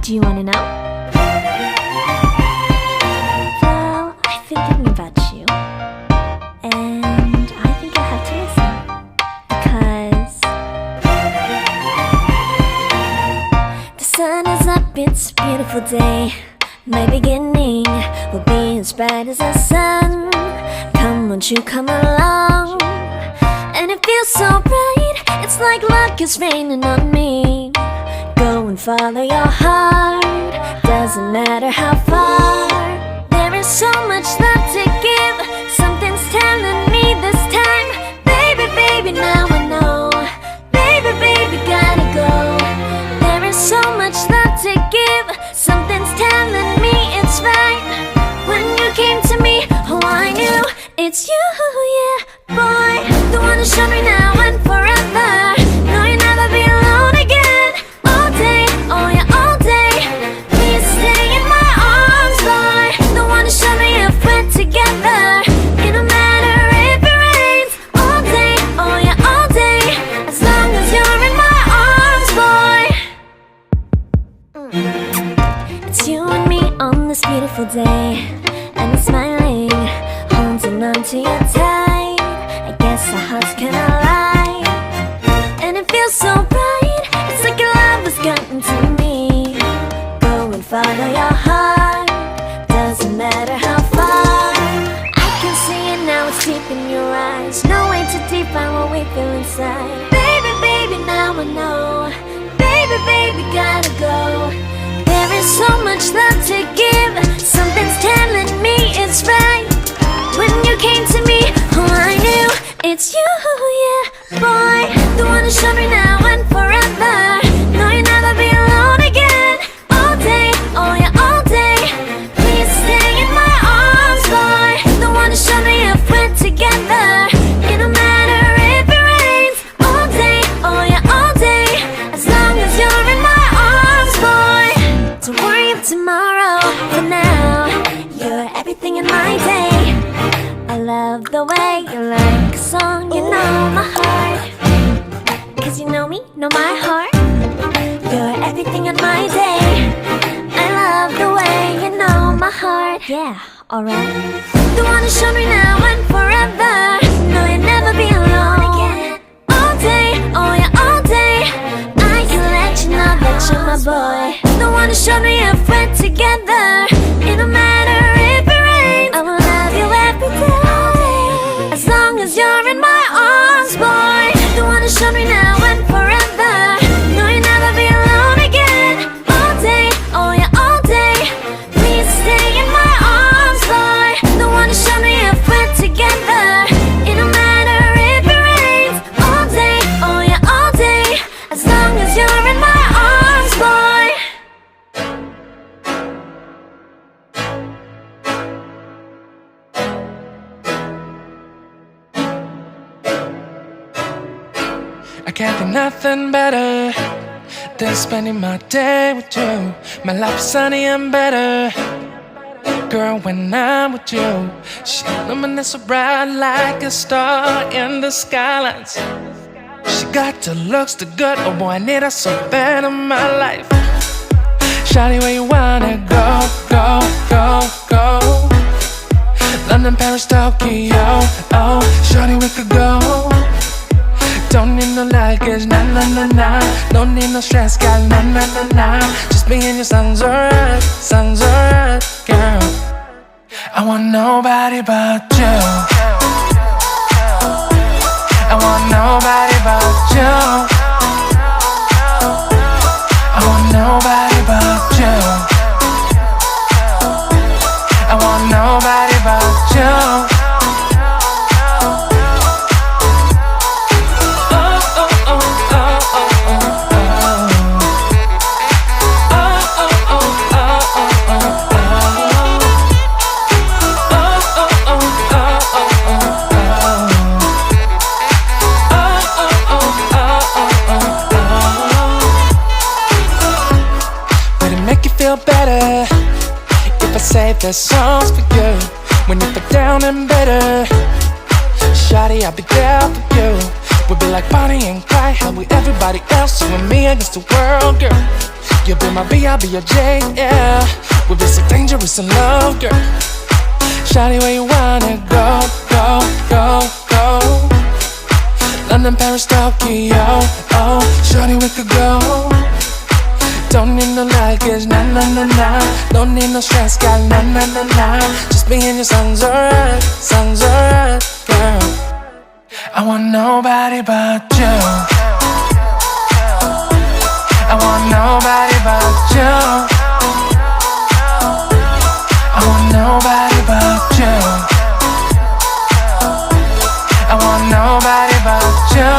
Do you wanna know? Well, I've been thinking about you, and I think I'll have to listen. Because the sun is up, it's a beautiful day. My beginning will be as bright as the sun. Come, won't you come along? And it feels so bright, it's like luck is raining on me. Go and follow your heart, doesn't matter how far. There is so much love to give, something's telling me this time. Baby, baby, now I know. Baby, baby, gotta go. There is so much love to give, something's telling me it's right. When you came to me, oh I knew it's you, yeah, boy. The one who showed me now and forever. No, you'll never be alone again. All day, oh yeah, all day. Please stay in my arms, boy. The one who showed me if we're together. It don't matter if it rains. All day, oh yeah, all day. As long as you're in my arms, boy. It's you and me on this beautiful day, and I'm smiling, holding on to you tight. I guess our hearts can align, and it feels so bright. It's like your love has gotten to me. Go and follow your heart, doesn't matter how far. I can see it now, it's deep in your eyes. No way to define what we feel inside. Baby, baby, now I know. Baby, baby, gotta go. There is so much love to give, something's telling me it's right. When you came to me, oh I knew it's you, yeah, boy. The one who showed me now and forever. No, you'll never be alone again. All day, oh yeah, all day. Please stay in my arms, boy. The one who showed me if we're together. It don't matter if it rains. All day, oh yeah, all day. As long as you're in my arms, boy. Don't worry of tomorrow, for now you're everything in my day. I love the way you like a song, you know my heart. Cause you know me, know my heart. You're everything in my day. I love the way you know my heart. Yeah, alright. The one who showed me now and forever. No, you'll never be alone again. All day, oh yeah, all day. I can let you know that you're my boy. The one who showed me if we're together. It don't matter if it rains. I will love you every day. As long as you're in my arms, boy. The one who showed me now and forever. No, you'll never be alone again. All day, oh yeah, all day. Please stay in my arms, boy. The one who showed me if we're together. It don't matter if it rains. All day, oh yeah, all day. As long as you're in my arms, boy. I can't think nothing better than spending my day with you. My life is sunny and better, girl, when I'm with you. She luminous so bright like a star in the skylines. She got the looks, the good, oh boy, I need her so bad in my life. Shawty, where you wanna go, go, go, go? London, Paris, Tokyo, oh, shawty, we could go. Don't need no luggage, nah, nah, nah, nah. Don't need no stress, girl, nah, nah, nah, nah. Just me and you sounds alright, girl. I want nobody but you. I want nobody but you. I want nobody but you. I want nobody but you. Better if I say there's songs for you when you feel down and bitter. Shawty, I'll be there for you. We'll be like Bonnie and Clyde, how we everybody else, you and me against the world, girl. You'll be my B, I'll be your J, yeah. We'll be so dangerous in love, girl. Shawty, where you wanna go, go, go, go? London, Paris, Tokyo, oh. Shawty, we could go. Don't need no luggage, nah, nah, nah, nah. Don't need no stress, gal, nah, nah, nah, nah. Just me and your son's alright, girl. I want nobody but you. I want nobody but you. I want nobody but you. I want nobody but you.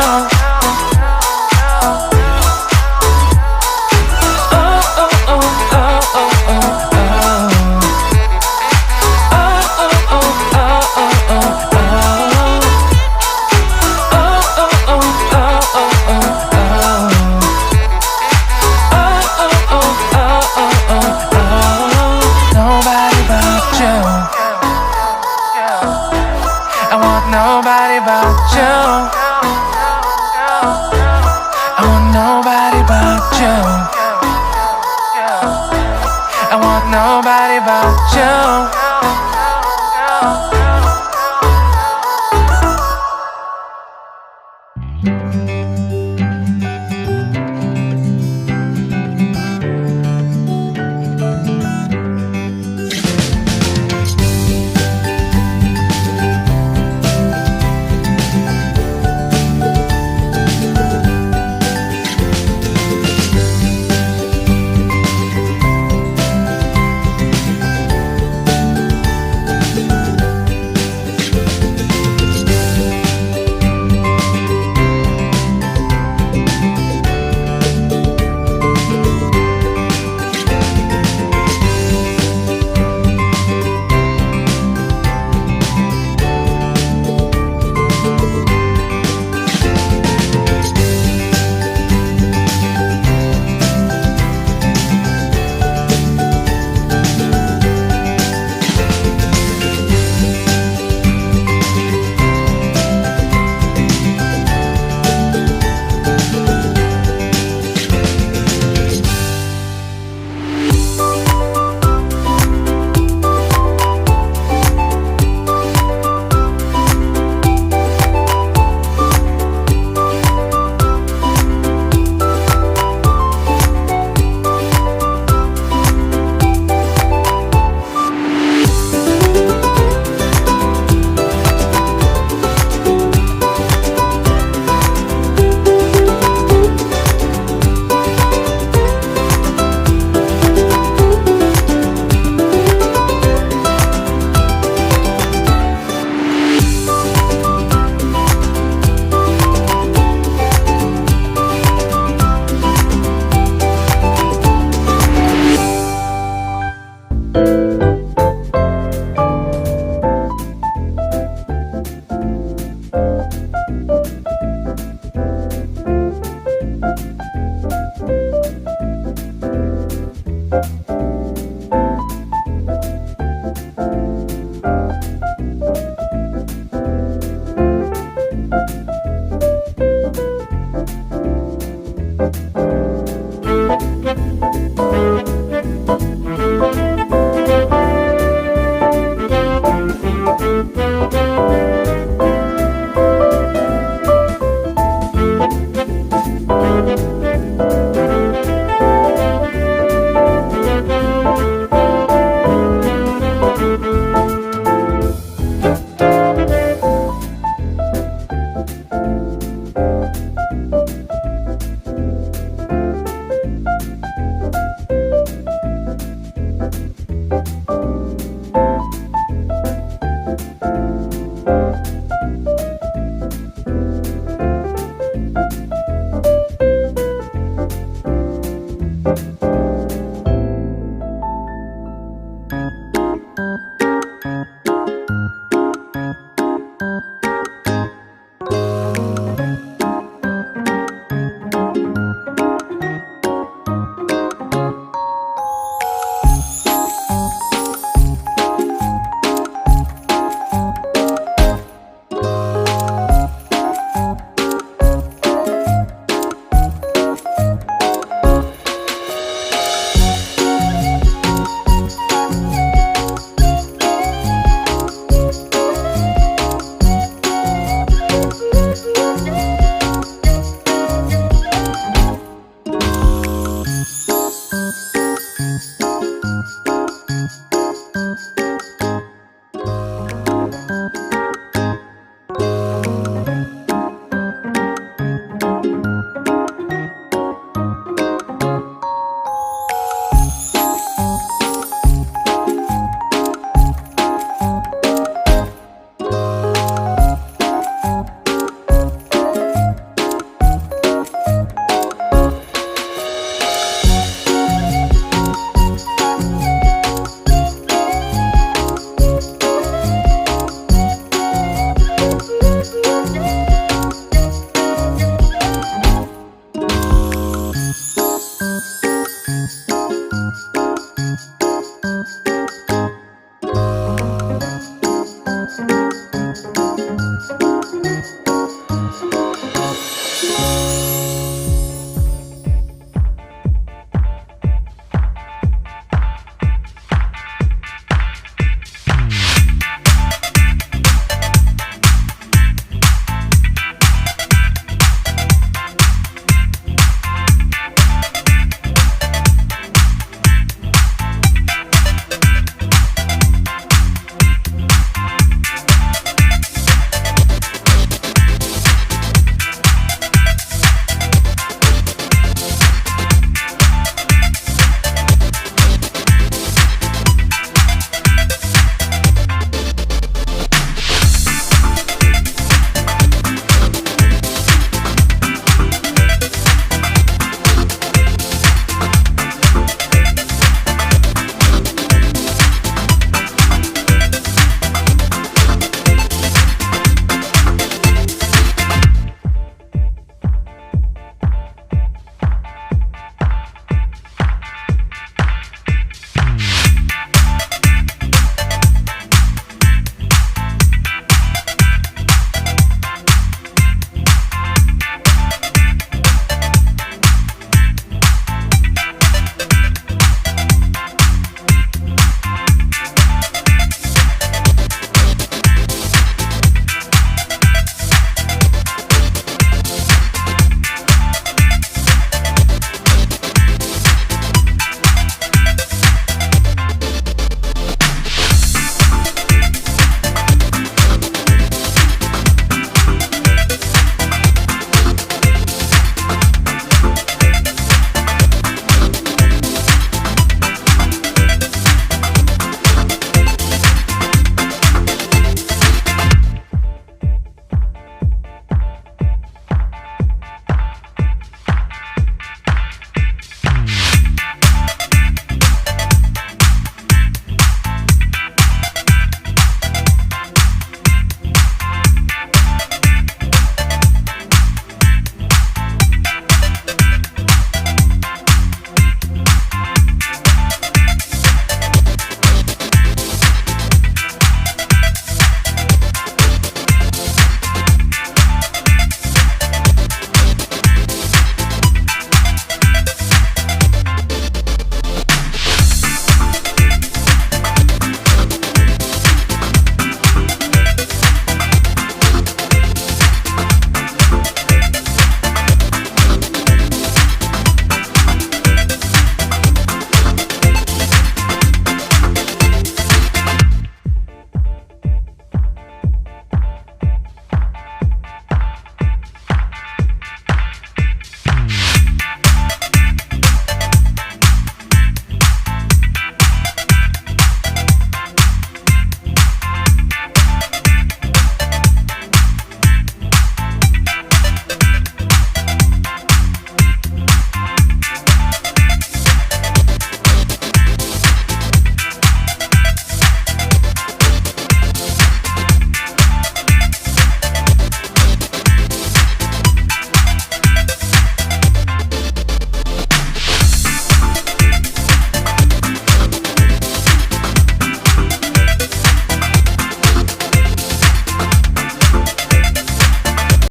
Nobody but you. I want nobody but you. I want nobody but you.